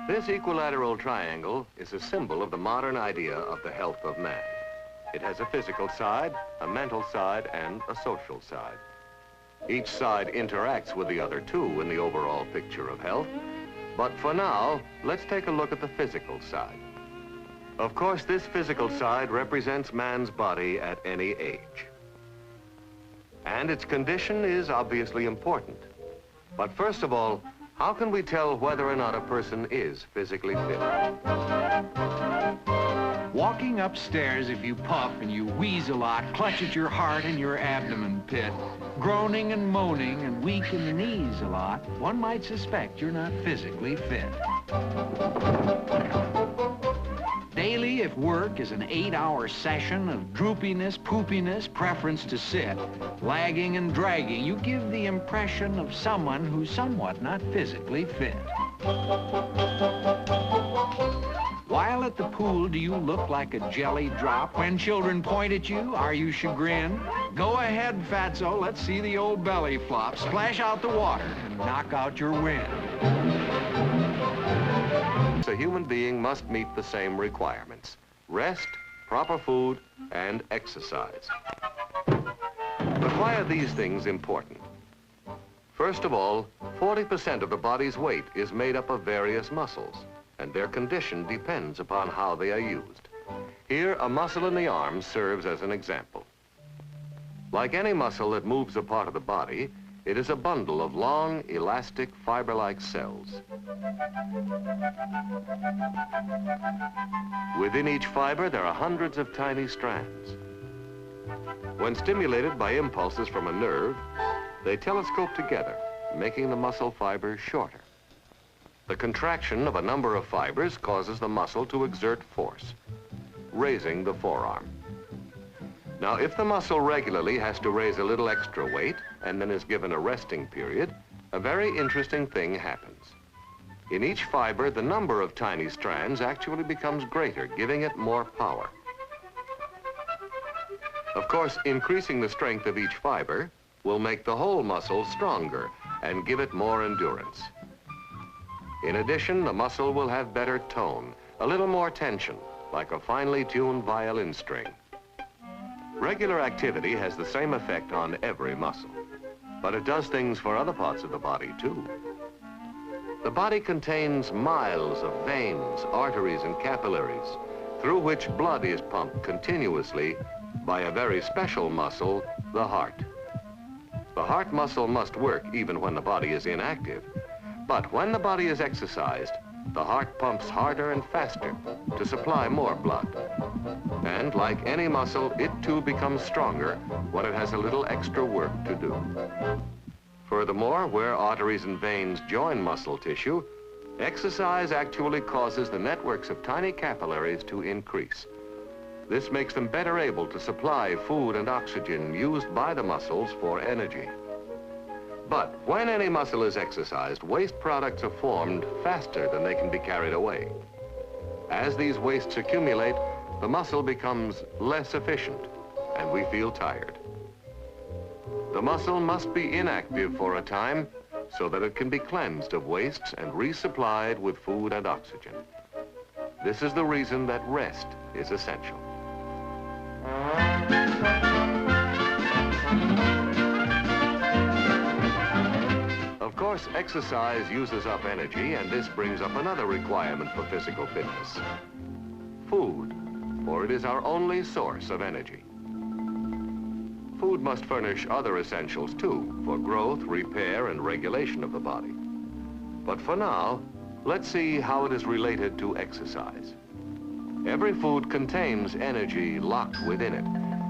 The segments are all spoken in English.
This equilateral triangle is a symbol of the modern idea of the health of man. It has a physical side, a mental side, and a social side. Each side interacts with the other two in the overall picture of health. But for now, let's take a look at the physical side. Of course, this physical side represents man's body at any age. And its condition is obviously important. But first of all, how can we tell whether or not a person is physically fit? Walking upstairs, if you puff and you wheeze a lot, clutch at your heart and your abdomen pit, groaning and moaning and weak in the knees a lot, one might suspect you're not physically fit. Daily, if work is an 8-hour session of droopiness, poopiness, preference to sit, lagging and dragging, you give the impression of someone who's somewhat not physically fit. While at the pool, do you look like a jelly drop? When children point at you, are you chagrined? Go ahead, fatso, let's see the old belly flop. Splash out the water and knock out your wind. A human being must meet the same requirements: rest, proper food, and exercise. But why are these things important? First of all, 40% of the body's weight is made up of various muscles, and their condition depends upon how they are used. Here, a muscle in the arm serves as an example. Like any muscle that moves a part of the body, it is a bundle of long, elastic, fiber-like cells. Within each fiber, there are hundreds of tiny strands. When stimulated by impulses from a nerve, they telescope together, making the muscle fibers shorter. The contraction of a number of fibers causes the muscle to exert force, raising the forearm. Now, if the muscle regularly has to raise a little extra weight and then is given a resting period, a very interesting thing happens. In each fiber, the number of tiny strands actually becomes greater, giving it more power. Of course, increasing the strength of each fiber will make the whole muscle stronger and give it more endurance. In addition, the muscle will have better tone, a little more tension, like a finely tuned violin string. Regular activity has the same effect on every muscle, but it does things for other parts of the body, too. The body contains miles of veins, arteries, and capillaries, through which blood is pumped continuously by a very special muscle, the heart. The heart muscle must work even when the body is inactive, but when the body is exercised, the heart pumps harder and faster to supply more blood. And like any muscle, it too becomes stronger when it has a little extra work to do. Furthermore, where arteries and veins join muscle tissue, exercise actually causes the networks of tiny capillaries to increase. This makes them better able to supply food and oxygen used by the muscles for energy. But when any muscle is exercised, waste products are formed faster than they can be carried away. As these wastes accumulate, the muscle becomes less efficient, and we feel tired. The muscle must be inactive for a time so that it can be cleansed of wastes and resupplied with food and oxygen. This is the reason that rest is essential. Of course, exercise uses up energy, and this brings up another requirement for physical fitness: food, for it is our only source of energy. Food must furnish other essentials too, for growth, repair, and regulation of the body. But for now, let's see how it is related to exercise. Every food contains energy locked within it,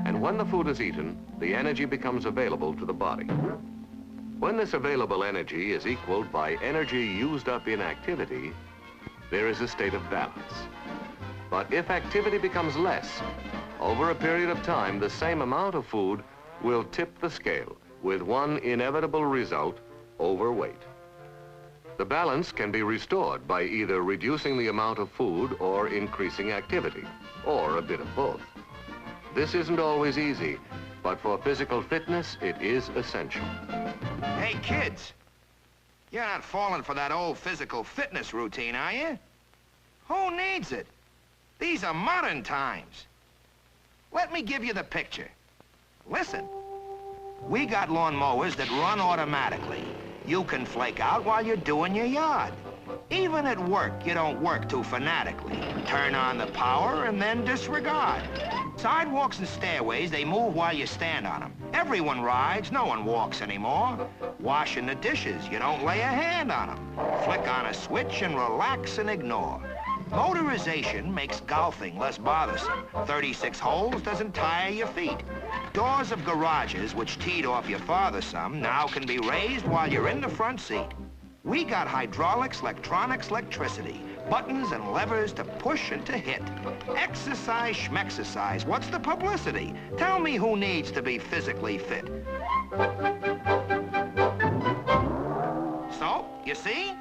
and when the food is eaten, the energy becomes available to the body. When this available energy is equaled by energy used up in activity, there is a state of balance. But if activity becomes less, over a period of time, the same amount of food will tip the scale, with one inevitable result: overweight. The balance can be restored by either reducing the amount of food or increasing activity, or a bit of both. This isn't always easy, but for physical fitness, it is essential. Hey, kids, You're not falling for that old physical fitness routine, are you? Who needs it? These are modern times. Let me give you the picture. Listen. We got lawnmowers that run automatically. You can flake out while you're doing your yard. Even at work, you don't work too fanatically. Turn on the power and then disregard. Sidewalks and stairways, they move while you stand on them. Everyone rides, no one walks anymore. Washing the dishes, you don't lay a hand on them. Flick on a switch and relax and ignore. Motorization makes golfing less bothersome. 36 holes doesn't tire your feet. Doors of garages, which teed off your father some, now can be raised while you're in the front seat. We got hydraulics, electronics, electricity, buttons and levers to push and to hit. Exercise, schmexercise, what's the publicity? Tell me who needs to be physically fit. So, you see?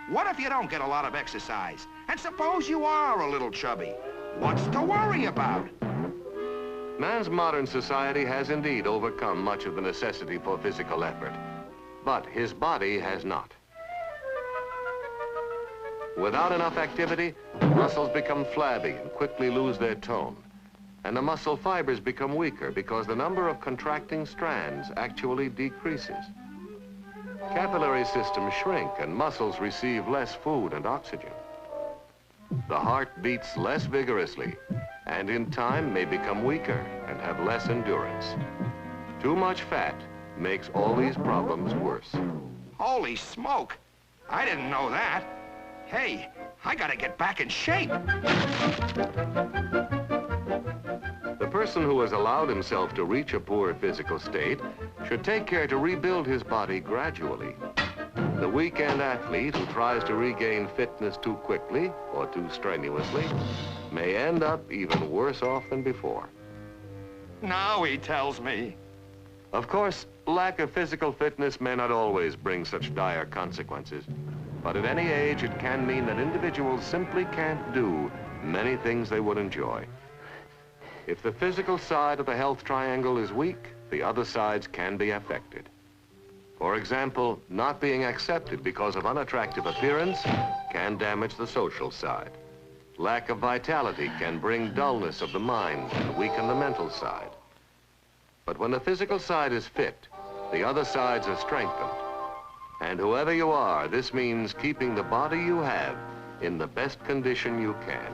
What if you don't get a lot of exercise? And suppose you are a little chubby. What's to worry about? Man's modern society has indeed overcome much of the necessity for physical effort, but his body has not. Without enough activity, muscles become flabby and quickly lose their tone. And the muscle fibers become weaker because the number of contracting strands actually decreases. Capillary systems shrink and muscles receive less food and oxygen. The heart beats less vigorously and in time may become weaker and have less endurance. Too much fat makes all these problems worse. Holy smoke! I didn't know that. Hey, I gotta get back in shape. The person who has allowed himself to reach a poor physical state should take care to rebuild his body gradually. The weekend athlete who tries to regain fitness too quickly or too strenuously may end up even worse off than before. Now he tells me. Of course, lack of physical fitness may not always bring such dire consequences. But at any age, it can mean that individuals simply can't do many things they would enjoy. If the physical side of the health triangle is weak, the other sides can be affected. For example, not being accepted because of unattractive appearance can damage the social side. Lack of vitality can bring dullness of the mind and weaken the mental side. But when the physical side is fit, the other sides are strengthened. And whoever you are, this means keeping the body you have in the best condition you can.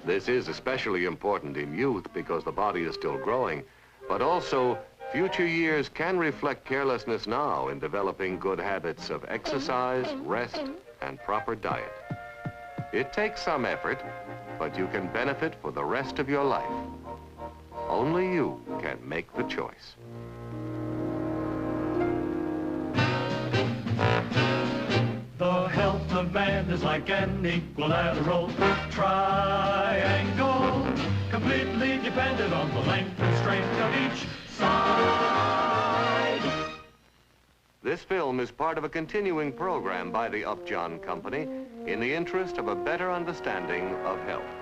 This is especially important in youth because the body is still growing, but also future years can reflect carelessness now in developing good habits of exercise, rest, and proper diet. It takes some effort, but you can benefit for the rest of your life. Only you can make the choice. The health of man is like an equilateral triangle, completely dependent on the length and strength of each side. This film is part of a continuing program by the Upjohn Company in the interest of a better understanding of health.